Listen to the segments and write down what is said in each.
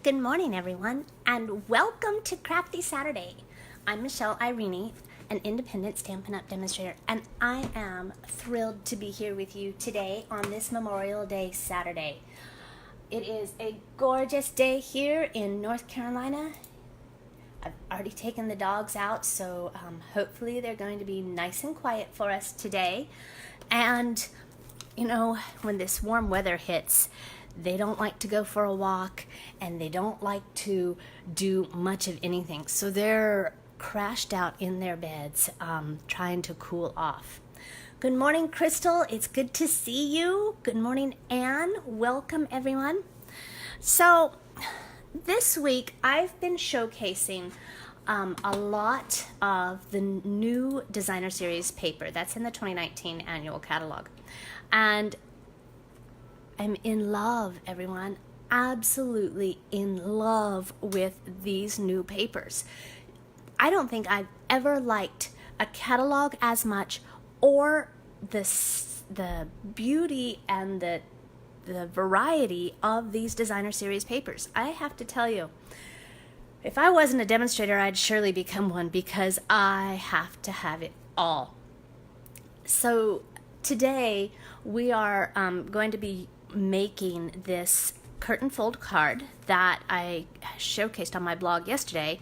Good morning, everyone, and welcome to Crafty Saturday. I'm Michelle Irene, an independent Stampin' Up! Demonstrator, and I am thrilled to be here with you today on this Memorial Day Saturday. It is a gorgeous day here in North Carolina. I've already taken the dogs out, so hopefully they're going to be nice and quiet for us today. And, you know, when this warm weather hits, they don't like to go for a walk, and they don't like to do much of anything. So they're crashed out in their beds, trying to cool off. Good morning, Crystal. It's good to see you. Good morning, Anne. Welcome, everyone. So this week, I've been showcasing a lot of the new Designer Series paper that's in the 2019 annual catalog. And I'm in love, everyone, absolutely in love with these new papers. I don't think I've ever liked a catalog as much, or the beauty and the variety of these Designer Series papers. I have to tell you, if I wasn't a demonstrator, I'd surely become one, because I have to have it all. So today we are going to be making this curtain fold card that I showcased on my blog yesterday,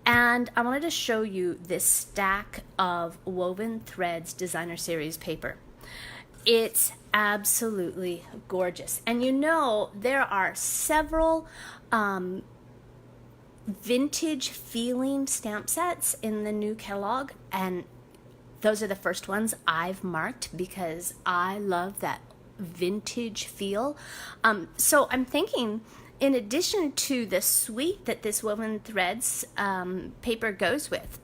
and I wanted to show you this stack of Woven Threads Designer Series paper. It's absolutely gorgeous, and you know there are several vintage feeling stamp sets in the new catalog, and those are the first ones I've marked because I love that vintage feel. So I'm thinking, in addition to the suite that this Woven Threads paper goes with,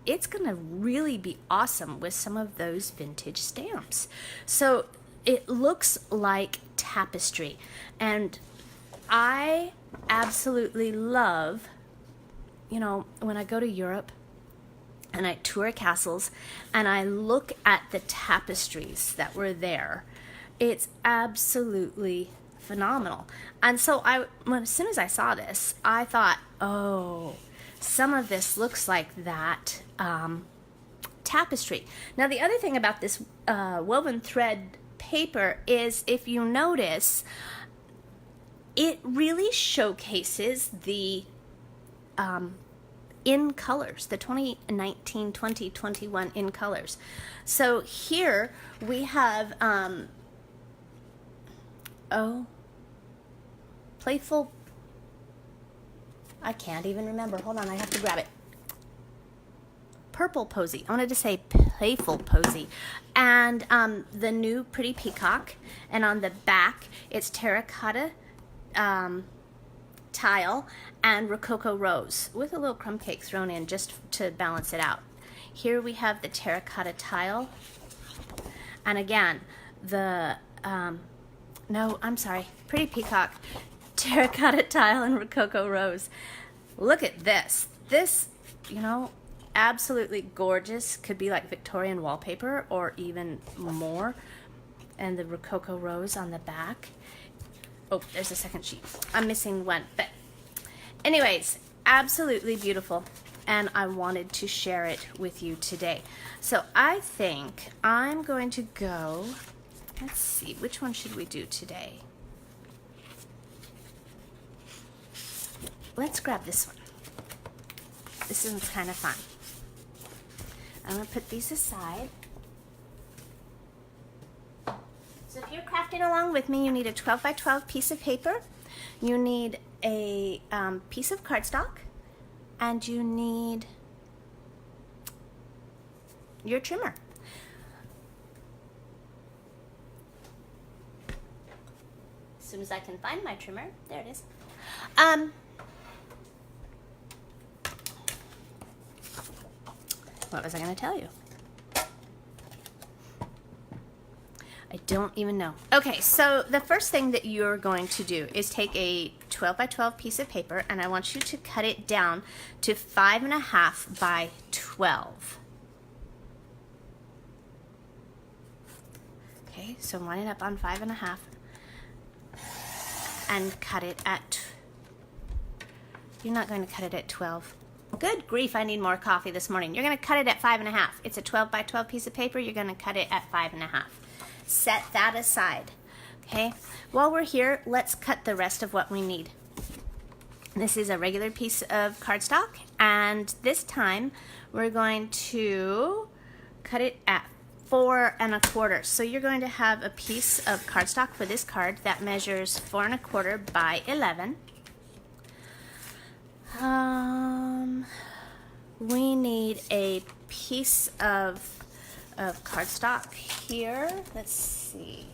it's gonna really be awesome with some of those vintage stamps. So it looks like tapestry, and I absolutely love, you know, when I go to Europe and I tour castles and I look at the tapestries that were there, it's absolutely phenomenal. And so as soon as I saw this, I thought, oh, some of this looks like that tapestry. Now, the other thing about this woven thread paper is, if you notice, it really showcases the in colors, the 2019-2021 in colors. So here we have Playful, I can't even remember. Hold on, I have to grab it. Purple Posy. I wanted to say Playful Posy. And the new Pretty Peacock. And on the back, it's terracotta tile and Rococo Rose with a little crumb cake thrown in just to balance it out. Here we have the terracotta tile. And again, the no, I'm sorry, Pretty Peacock, terracotta tile, and Rococo Rose. Look at this. This, you know, absolutely gorgeous. Could be like Victorian wallpaper or even more. And the Rococo Rose on the back. Oh, there's a second sheet. I'm missing one. But anyways, absolutely beautiful. And I wanted to share it with you today. So I think I'm going to go... Let's see, which one should we do today? Let's grab this one. This one's kind of fun. I'm going to put these aside. So if you're crafting along with me, you need a 12 by 12 piece of paper. You need a piece of cardstock. And you need your trimmer. As soon as I can find my trimmer, there it is. What was I going to tell you? I don't even know. Okay, so the first thing that you're going to do is take a 12 by 12 piece of paper, and I want you to cut it down to 5.5 by 12. Okay, so line it up on 5.5 and cut it at You're not going to cut it at 12. Good grief, I need more coffee this morning. You're going to cut it at 5.5. It's a 12 by 12 piece of paper. You're going to cut it at 5.5. Set that aside. Okay, while we're here, let's cut the rest of what we need. This is a regular piece of cardstock, and this time we're going to cut it at 4 1/4. So you're going to have a piece of cardstock for this card that measures 4 1/4 by 11. We need a piece of cardstock here. Let's see.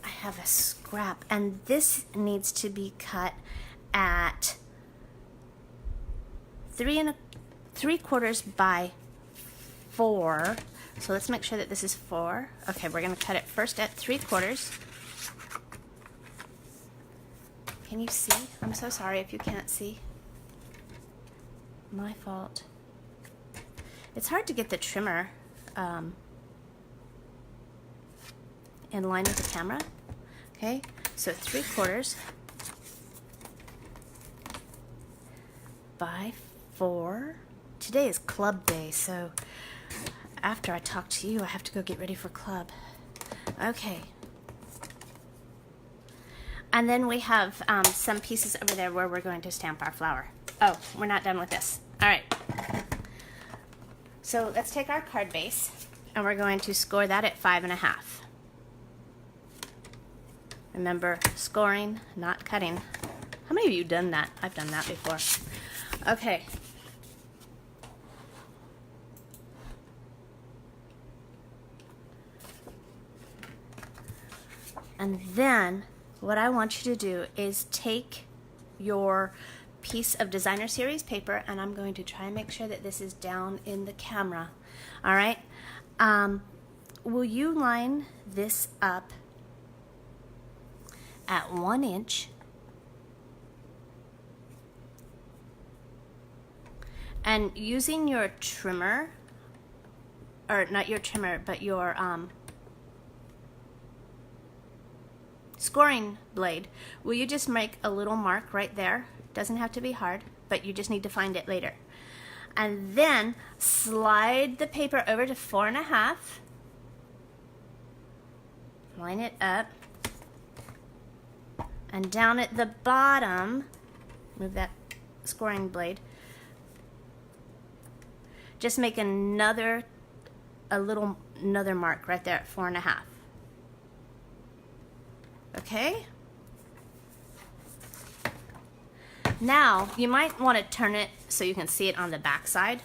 I have a scrap, and this needs to be cut at 3 3/4 by 4. So let's make sure that this is 4. Okay, we're going to cut it first at 3/4. Can you see? I'm so sorry if you can't see. My fault. It's hard to get the trimmer in line with the camera. Okay, so 3/4 by 4. Today is club day, so after I talk to you, I have to go get ready for club. Okay. And then we have some pieces over there where we're going to stamp our flower. Oh, we're not done with this. All right. So let's take our card base, and we're going to score that at 5.5. Remember, scoring, not cutting. How many of you done that? I've done that before. Okay. And then what I want you to do is take your piece of designer series paper, and I'm going to try and make sure that this is down in the camera. All right. Will you line this up at 1 inch? And using your trimmer, or not your trimmer, but your scoring blade, will you just make a little mark right there? Doesn't have to be hard, but you just need to find it later. And then slide the paper over to 4.5. Line it up. And down at the bottom, move that scoring blade. Just make another mark right there at 4.5. Okay? Now, you might want to turn it so you can see it on the back side.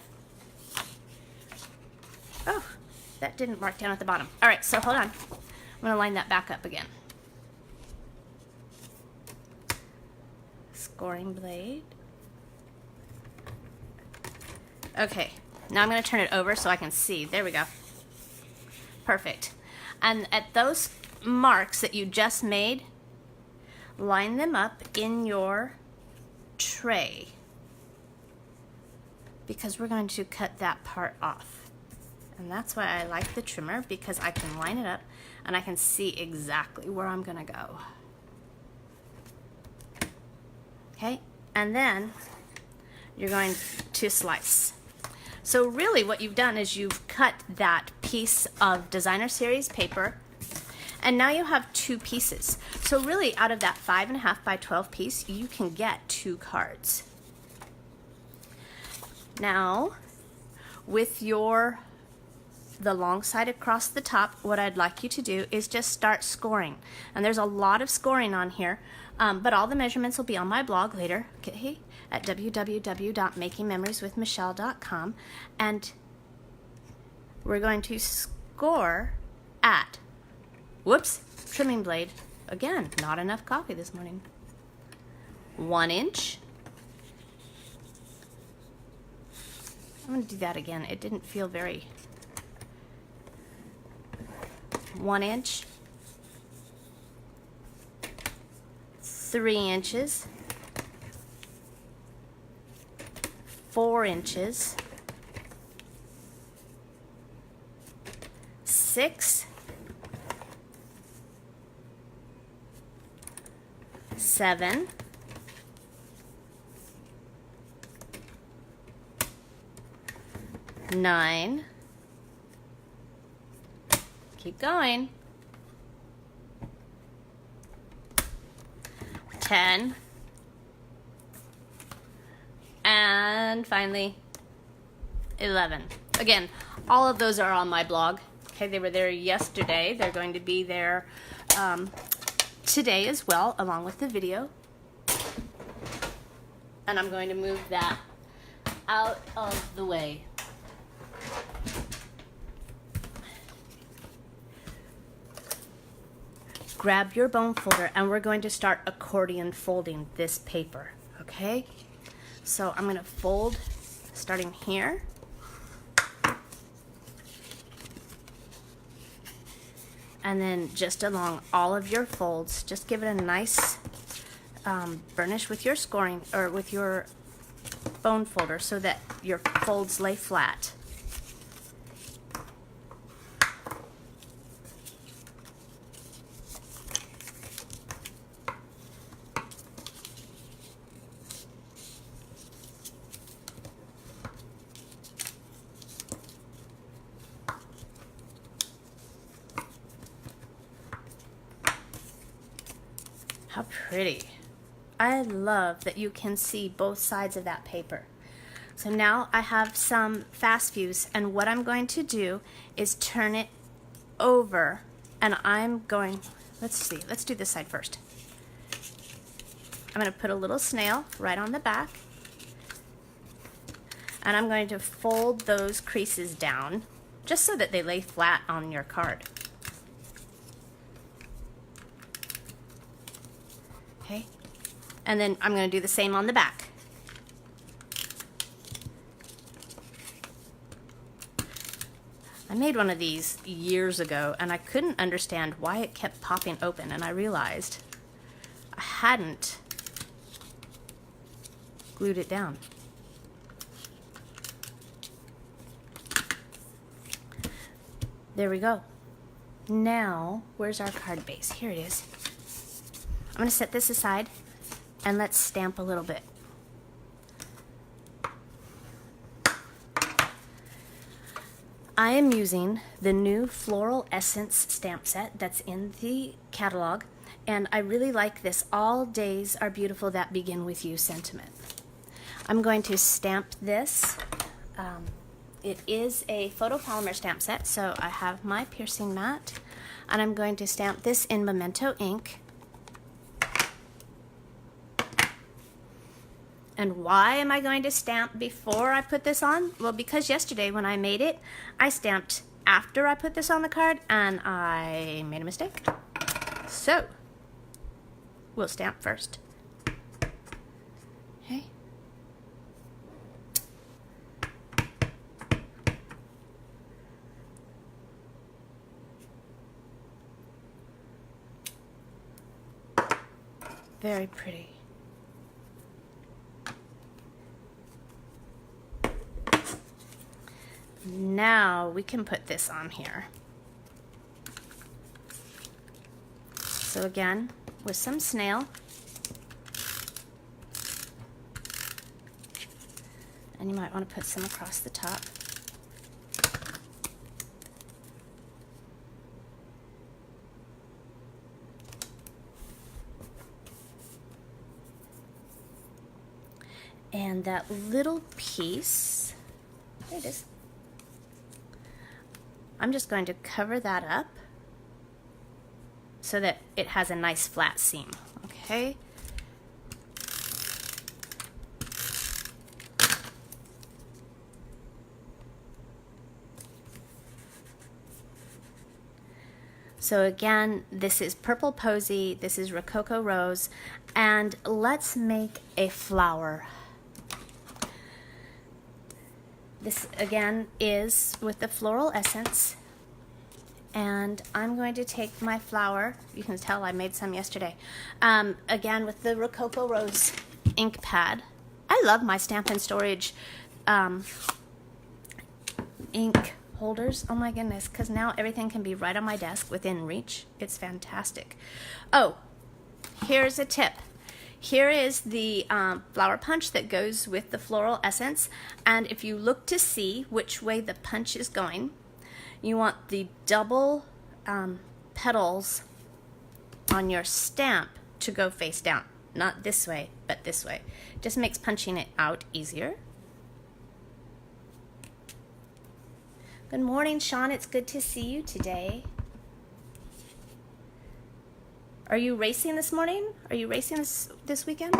Oh, that didn't mark down at the bottom. All right, so hold on. I'm going to line that back up again. Scoring blade. Okay, now I'm going to turn it over so I can see. There we go. Perfect. And at those marks that you just made, line them up in your tray, because we're going to cut that part off. And that's why I like the trimmer, because I can line it up and I can see exactly where I'm going to go. Okay, and then you're going to slice. So really what you've done is you've cut that piece of designer series paper, and now you have 2 pieces. So really out of that 5.5 by 12 piece, you can get 2 cards. Now, with the long side across the top, what I'd like you to do is just start scoring. And there's a lot of scoring on here, but all the measurements will be on my blog later, okay, at www.makingmemorieswithmichelle.com. And we're going to score at, whoops, trimming blade. Again, not enough coffee this morning. 1 inch. I'm going to do that again. It didn't feel very... 1 inch. 3 inches. 4 inches. 6. 7, 9. Keep going. 10. And finally, 11. Again, all of those are on my blog. Okay, they were there yesterday. They're going to be there today as well, along with the video. And I'm going to move that out of the way. Grab your bone folder and we're going to start accordion folding this paper, okay? So I'm going to fold starting here. And then just along all of your folds, just give it a nice burnish with your scoring or with your bone folder so that your folds lay flat. How pretty. I love that you can see both sides of that paper. So now I have some fast views, and what I'm going to do is turn it over, and I'm going, let's do this side first. I'm going to put a little snail right on the back, and I'm going to fold those creases down just so that they lay flat on your card. Okay, and then I'm going to do the same on the back. I made one of these years ago and I couldn't understand why it kept popping open, and I realized I hadn't glued it down. There we go. Now, where's our card base? Here it is. I'm going to set this aside and let's stamp a little bit. I am using the new Floral Essence stamp set that's in the catalog, and I really like this All Days Are Beautiful That Begin With You sentiment. I'm going to stamp this. It is a photopolymer stamp set, so I have my piercing mat, and I'm going to stamp this in Memento ink. And why am I going to stamp before I put this on? Well, because yesterday when I made it, I stamped after I put this on the card and I made a mistake. So, we'll stamp first. Okay. Very pretty. Now we can put this on here. So again, with some snail. And you might want to put some across the top. And that little piece, there it is. I'm just going to cover that up so that it has a nice flat seam, okay? So again, this is Purple Posy, this is Rococo Rose, and let's make a flower. This again is with the Floral Essence, and I'm going to take my flower. You can tell I made some yesterday. Again with the Rococo Rose ink pad. I love my Stampin' Storage ink holders. Oh my goodness, because now everything can be right on my desk within reach. It's fantastic. Oh, here's a tip. Here is the flower punch that goes with the floral essence, and if you look to see which way the punch is going, you want the double petals on your stamp to go face down. Not this way, but this way. Just makes punching it out easier. Good morning, Sean. It's good to see you today. Are you racing this morning? Are you racing this weekend?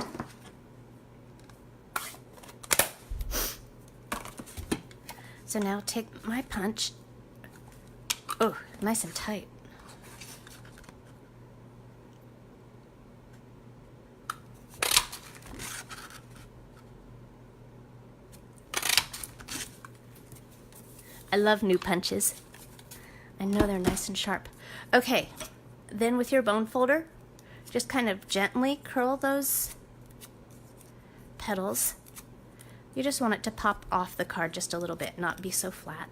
So now take my punch. Oh, nice and tight. I love new punches. I know they're nice and sharp. Okay, then with your bone folder, just kind of gently curl those petals. You just want it to pop off the card just a little bit, not be so flat.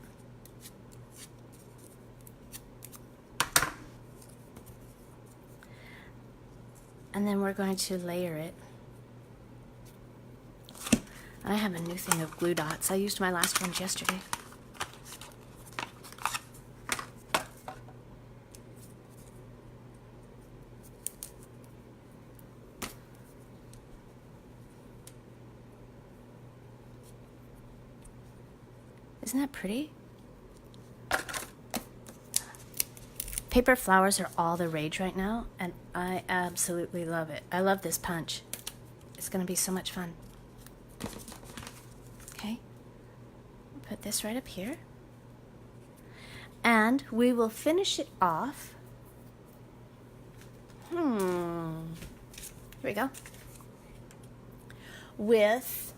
And then we're going to layer it. I have a new thing of glue dots. I used my last ones yesterday. Isn't that pretty? Paper flowers are all the rage right now, and I absolutely love it. I love this punch. It's going to be so much fun. Okay, put this right up here. And we will finish it off. Here we go. With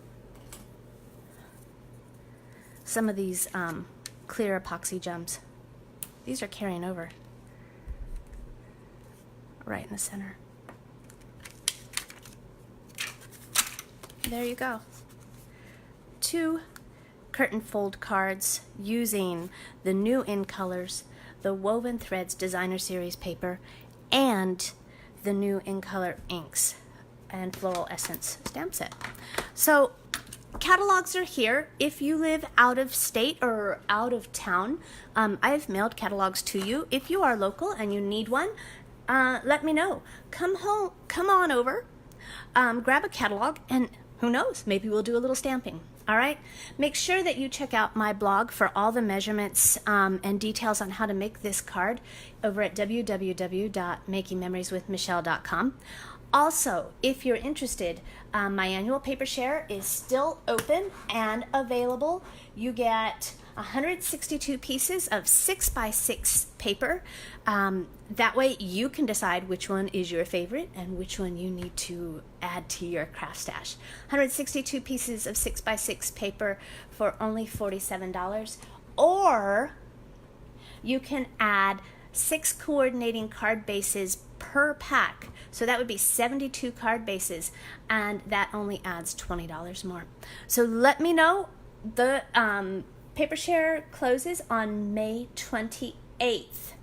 some of these clear epoxy gems. These are carrying over right in the center. There you go. 2 curtain fold cards using the new in colors, the Woven Threads Designer Series paper, and the new in color inks and Floral Essence stamp set. So catalogs are here. If you live out of state or out of town, I've mailed catalogs to you. If you are local and you need one, let me know. Come on over, grab a catalog, and who knows, maybe we'll do a little stamping. All right, make sure that you check out my blog for all the measurements and details on how to make this card over at www.makingmemorieswithmichelle.com. Also, if you're interested, my annual paper share is still open and available. You get 162 pieces of 6x6 paper. That way you can decide which one is your favorite and which one you need to add to your craft stash. 162 pieces of 6x6 paper for only $47. Or you can add 6 coordinating card bases per pack. So that would be 72 card bases, and that only adds $20 more. So let me know. The paper share closes on May 28th.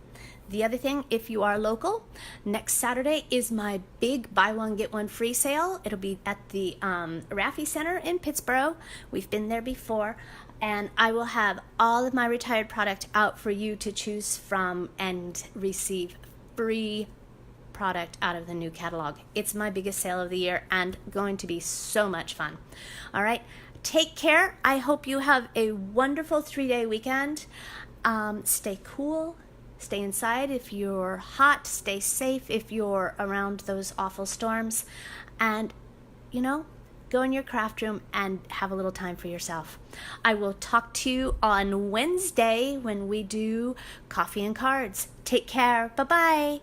The other thing, if you are local, next Saturday is my big buy one get one free sale. It'll be at the Raffi Center in Pittsburgh. We've been there before. And I will have all of my retired product out for you to choose from and receive free product out of the new catalog. It's my biggest sale of the year and going to be so much fun. All right, take care. I hope you have a wonderful 3-day weekend. Stay cool. Stay inside if you're hot. Stay safe if you're around those awful storms. And, you know, go in your craft room and have a little time for yourself. I will talk to you on Wednesday when we do coffee and cards. Take care. Bye-bye.